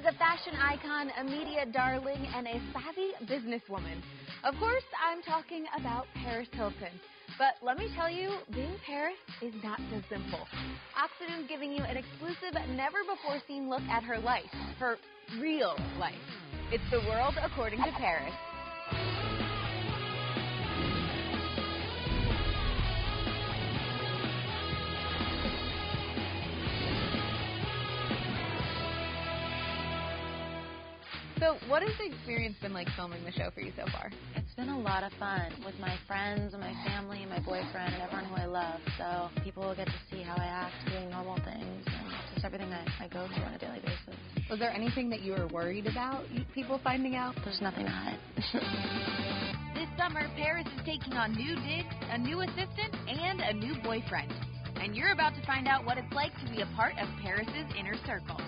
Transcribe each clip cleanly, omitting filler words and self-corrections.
She's a fashion icon, a media darling, and a savvy businesswoman. Of course, I'm talking about Paris Hilton. But let me tell you, being Paris is not so simple. Oxygen's giving you an exclusive, never-before-seen look at her life, her real life. It's The World According to Paris. So what has the experience been like filming the show for you so far? It's been a lot of fun with my friends and my family and my boyfriend and everyone who I love. So people will get to see how I act doing normal things and just everything I go through on a daily basis. Was there anything that you were worried about people finding out? There's nothing to hide. This summer, Paris is taking on new digs, a new assistant, and a new boyfriend. And you're about to find out what it's like to be a part of Paris's inner circle.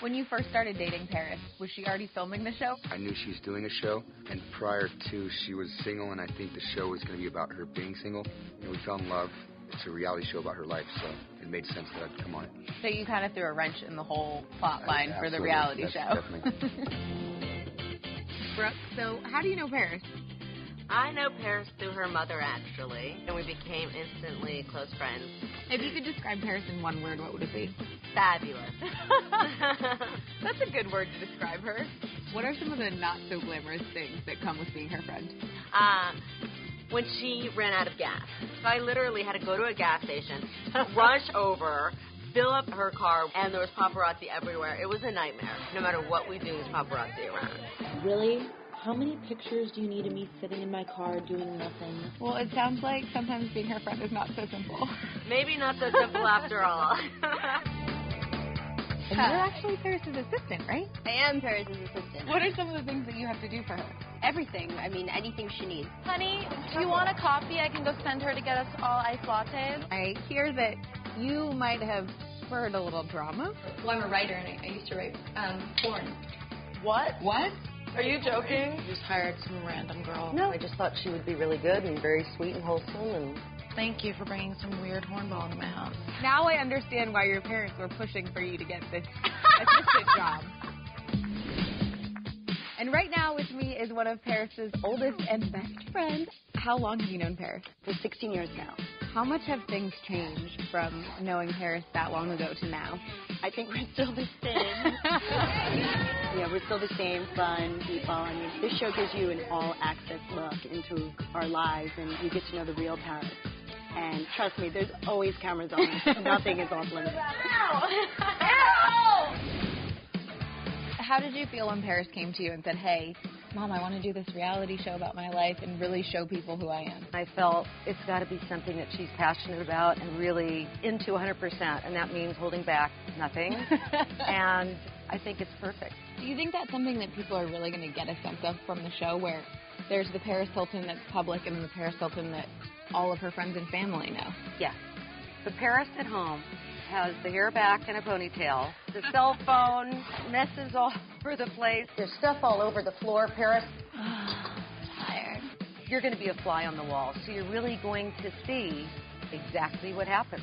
When you first started dating Paris, was she already filming the show? I knew she was doing a show, and prior to, she was single, and I think the show was going to be about her being single. And we fell in love. It's a reality show about her life, so it made sense that I'd come on it. So you kind of threw a wrench in the whole plot line for the reality show. Definitely. Brooke, so how do you know Paris? I know Paris through her mother, actually, and we became instantly close friends. If you could describe Paris in one word, what would it be? Fabulous. That's a good word to describe her. What are some of the not-so-glamorous things that come with being her friend? When she ran out of gas. So I literally had to go to a gas station, rush over, fill up her car, and there was paparazzi everywhere. It was a nightmare. No matter what we do, there's paparazzi around. Really? How many pictures do you need of me sitting in my car doing nothing? Well, it sounds like sometimes being her friend is not so simple. Maybe not so simple after all. And you're actually Paris's assistant, right? I am Paris's assistant. What are some of the things that you have to do for her? Everything. I mean, anything she needs. Honey, do you want a coffee? I can go send her to get us all iced lattes. I hear that you might have spurred a little drama. Well, I'm a writer, and I used to write porn. What? What? Are you joking? Just hired some random girl. No, I just thought she would be really good and very sweet and wholesome. And thank you for bringing some weird hornball into my house. Now I understand why your parents were pushing for you to get this assistant job. And right now with me is one of Paris's oldest and best friends. How long have you known Paris? For 16 years now. How much have things changed from knowing Paris that long ago to now? I think we're still the same. Yeah, we're still the same fun people. I mean, this show gives you an all-access look into our lives, and you get to know the real Paris. And trust me, there's always cameras on. Nothing is off limits. How did you feel when Paris came to you and said, hey, Mom, I want to do this reality show about my life and really show people who I am? I felt it's got to be something that she's passionate about and really into 100%, and that means holding back nothing. And I think it's perfect. Do you think that's something that people are really going to get a sense of from the show, where there's the Paris Hilton that's public and the Paris Hilton that all of her friends and family know? Yeah. The Paris at home has the hair back and a ponytail. The cell phone messes all over the place. There's stuff all over the floor, Paris. Tired. You're going to be a fly on the wall, so you're really going to see exactly what happens.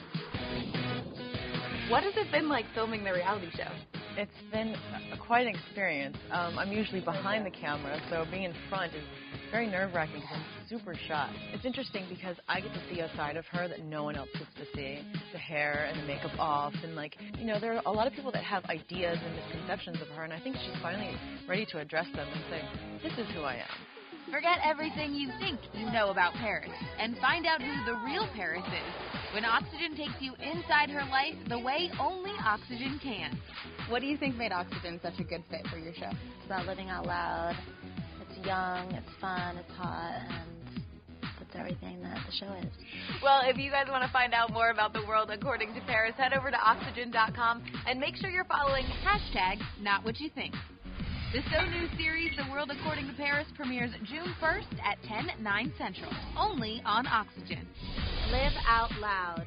What has it been like filming the reality show? It's been quite an experience. I'm usually behind the camera, so being in front is very nerve-wracking because I'm super shy. It's interesting because I get to see a side of her that no one else gets to see. The hair and the makeup off, and there are a lot of people that have ideas and misconceptions of her, and I think she's finally ready to address them and say, this is who I am. Forget everything you think you know about Paris and find out who the real Paris is when Oxygen takes you inside her life the way only Oxygen can. What do you think made Oxygen such a good fit for your show? It's about living out loud. It's young, it's fun, it's hot, and it's everything that the show is. Well, if you guys want to find out more about the world according to Paris, head over to Oxygen.com and make sure you're following #NotWhatYouThink. The So New series, The World According to Paris, premieres June 1st at 10, 9 Central, only on Oxygen. Live out loud.